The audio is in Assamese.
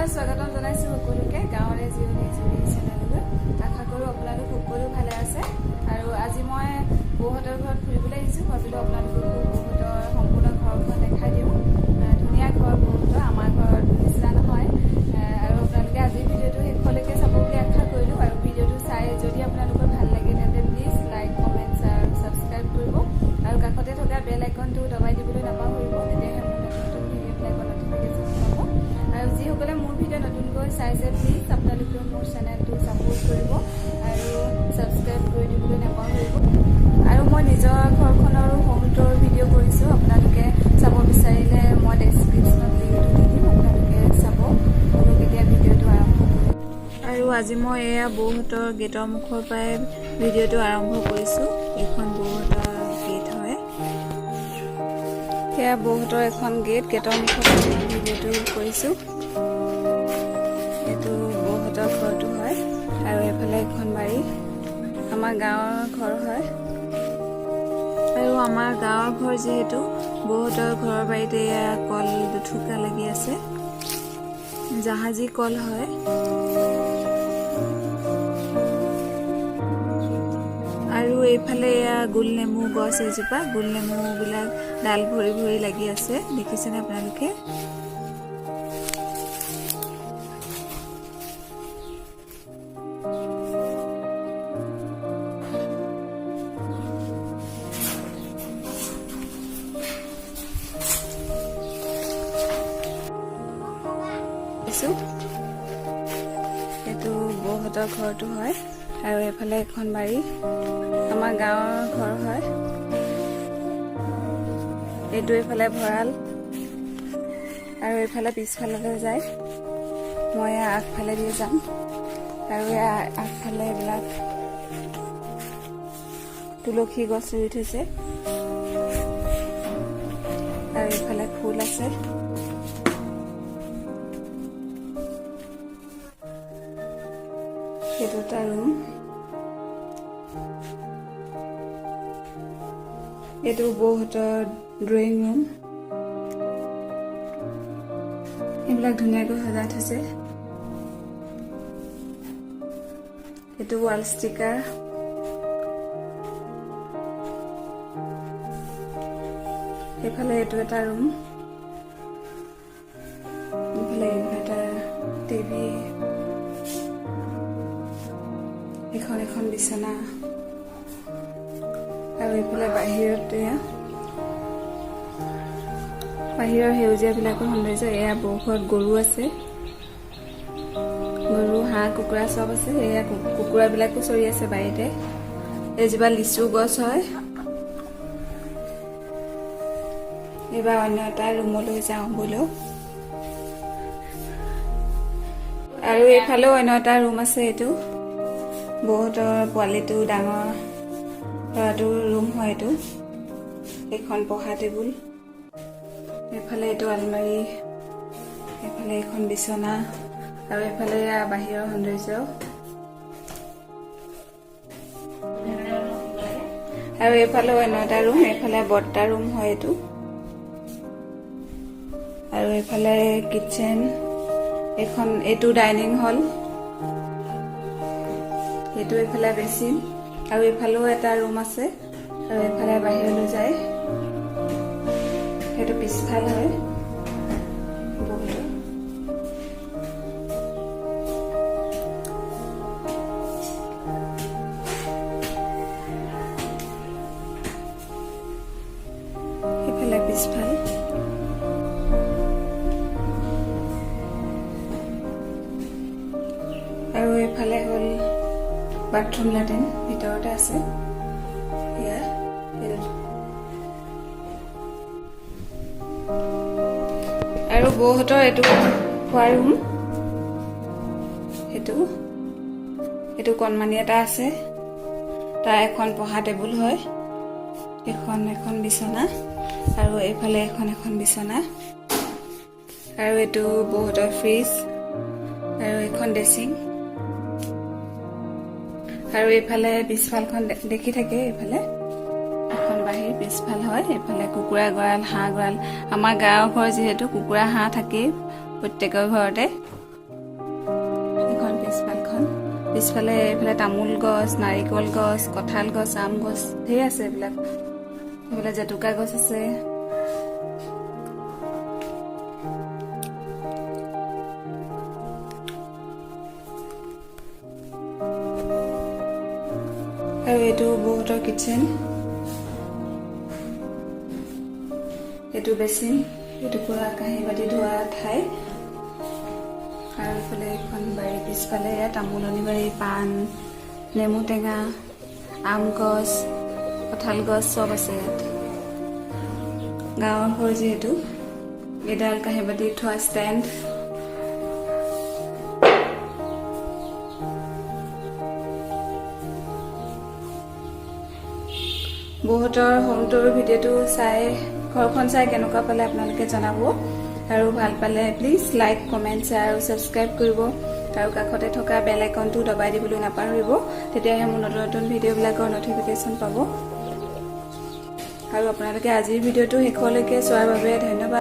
নমস্কাৰ, স্বাগতম জনাইছোঁ সকলোকে গাঁৱৰে জীয়নী চেনেললৈ। আশা কৰোঁ আপোনালোক সকলো ভালে আছে। আৰু আজি মই বৌহঁতৰ ঘৰত ফুৰিবলৈ আহিছোঁ। ভাবিলোঁ আপোনালোকক বৌহঁতৰ সম্পূৰ্ণ ঘৰখন দেখাই দিওঁ। ধুনীয়া ঘৰ বৌহঁতৰ, আমাৰ ঘৰৰ নিচিনা নহয়। আৰু আপোনালোকে আজিৰ ভিডিঅ'টো শেষলৈকে চাব বুলি আশা কৰিলোঁ। আৰু ভিডিঅ'টো চাই যদি আপোনালোকৰ ভাল লাগে তেন্তে প্লিজ লাইক, কমেণ্টছ আৰু ছাবস্ক্ৰাইব কৰিব। আৰু কাষতে থকা বেল আইকনটো দবাই দিবলৈ নাপাহৰিব, তেতিয়াহে মোৰ নতুন ভিডিঅ'বিলাকৰ নটিফিকেশ্যন পাব। আৰু যিসকলে মোৰ ভিডিঅ' নতুনকৈ চাইছে প্লিজ আপোনালোকেও মোৰ চেনেলটো ছাপোৰ্ট কৰিব আৰু ছাবস্ক্ৰাইব কৰি দিবলৈ নাপাহৰিব। আৰু মই নিজৰ ঘৰখনৰো হোম টুৰ ভিডিঅ' কৰিছোঁ, আপোনালোকে চাব বিচাৰিলে মই ডেছক্ৰিপশ্যনত লিংকটো দি দিম, আপোনালোকে চাব। আৰু এতিয়া ভিডিঅ'টো আৰম্ভ কৰোঁ। আৰু আজি মই এয়া বৌহঁতৰ গেটৰ মুখৰ পৰাই ভিডিঅ'টো আৰম্ভ কৰিছোঁ। এইখন বৌহঁতৰ গেট হয়। সেয়া বৌহঁতৰ এখন গেটৰ মুখত ভিডিঅ'টো কৰিছোঁ। এইটো বৌহঁতৰ ঘৰটো হয়। আৰু এইফালে এখন বাৰী, আমাৰ গাঁৱৰ ঘৰ হয়। আৰু আমাৰ গাঁৱৰ ঘৰ যিহেতু, বৌহঁতৰ ঘৰৰ বাৰীতে এয়া কল দুথোকা লাগি আছে, জাহাজী কল হয়। আৰু এইফালে এয়া গোলনেমু গছ এজোপা, গোলনেমুবিলাক ডাল ভৰি ভৰি লাগি আছে, দেখিছেনে আপোনালোকে? এইটো বৌহঁতৰ ঘৰটো হয়। আৰু এইফালে এখন বাৰী, আমাৰ গাঁৱৰ ঘৰ হয়। এইটো এইফালে ভঁৰাল, আৰু এইফালে পিছফাললৈ যায়। মই আগফালে দিয়ে যাম। আৰু আগফালে এইবিলাক তুলসী গছ ৰুই থৈছে, আৰু এইফালে ফুল আছে। সেইটো এটা ৰুম। এইটো বৌহঁতৰ ড্ৰয়িং ৰুম। এইবিলাক ধুনীয়াকৈ সজাই থৈছে। এইটো ৱাল ষ্টিকাৰ। এইফালে এইটো এটা ৰুম। এইফালে ইনভাৰ্টাৰ, টিভি, এখন বিচনা। আৰু এইফালে বাহিৰত বাহিৰৰ সেউজীয়াবিলাকৰ সৌন্দৰ্য। এয়া বৌঘৰত গৰু আছে, গৰু, হাঁহ, কুকুৰা চব আছে। এয়া কুকুৰাবিলাকো চৰি আছে বাৰীতে। এজোপা লিচু গছ হয়। এইবাৰ অন্য এটা ৰুমলৈ যাওঁ বোলো। আৰু এইফালেও অন্য এটা ৰুম আছে। এইটো বৌহঁতৰ পোৱালিটো ডাঙৰ ল'ৰাটোৰ ৰুম হয়। এইটো এখন পঢ়া টেবুল। এইফালে এইটো আলমাৰি, এইফালে এখন বিচনা, আৰু এইফালে বাহিৰৰ সৌন্দৰ্য। আৰু এইফালেও অন্য এটা ৰুম, এইফালে বৰ্তা ৰুম হয় এইটো। আৰু এইফালে কিটচেন, এইটো ডাইনিং হল, এইটো এইফালে বেচিন। আৰু এইফালেও এটা ৰুম আছে, আৰু এইফালে বাহিৰলৈ যায়। সেইটো পিছফাল হয় বৌহঁতৰ। এইফালে পিছফাল। আৰু এইফালে হ'ল বাথৰুম, লেট্ৰিন ভিতৰতে আছে। আৰু বৌহঁতৰ এইটো খোৱা ৰুম। এইটো কণমানি এটা আছে, তাৰ এখন পঢ়া টেবুল হয়। এখন বিচনা, আৰু এইফালে এখন বিচনা। আৰু এইটো বৌহঁতৰ ফ্ৰিজ, আৰু এখন ড্ৰেছিং। আৰু এইফালে পিছফালখন দেখি থাকে, এইফালে এখন বাহিৰ পিছফাল হয়। এইফালে কুকুৰা গঁৰাল, হাঁহ গঁৰাল। আমাৰ গাঁৱৰ ঘৰ যিহেতু কুকুৰা হাঁহ থাকেই প্ৰত্যেকৰ ঘৰতে। এখন পিছফালে এইফালে তামোল গছ, নাৰিকল গছ, কঁঠাল গছ, আম গছ ধেৰ আছে। এইফালে জেতুকা গছ আছে। আৰু এইটো বহুতৰ কিটচেন, এইটো বেচিন, এইটো পুৰা কাঁহী বাতি ধোৱা ঠাই। আৰু এইফালে এখন বাৰী, পিছফালে তামোলনি বাৰী, পাণ, নেমু টেঙা, আম গছ, কঁঠাল গছ চব আছে ইয়াত। গাঁৱৰ ঘৰ যিহেতু, এডাল কাঁহী বাতি থোৱা ষ্টেণ্ড, বহুতৰ হোম টুৰ ভিডিঅ'টো চাই ঘৰখন চাই কেনেকুৱা পালে আপোনালোকে জনাব। আৰু ভাল পালে প্লিজ লাইক, কমেণ্ট, শ্বেয়াৰ আৰু ছাবস্ক্ৰাইব কৰিব। আৰু কাষতে থকা বেল আইকনটো দবাই দিবলৈ নাপাহৰিব, তেতিয়াহে মোৰ নতুন নতুন ভিডিঅ'বিলাকৰ নটিফিকেশ্যন পাব। আৰু আপোনালোকে আজিৰ ভিডিঅ'টো শেষলৈকে চোৱাৰ বাবে ধন্যবাদ।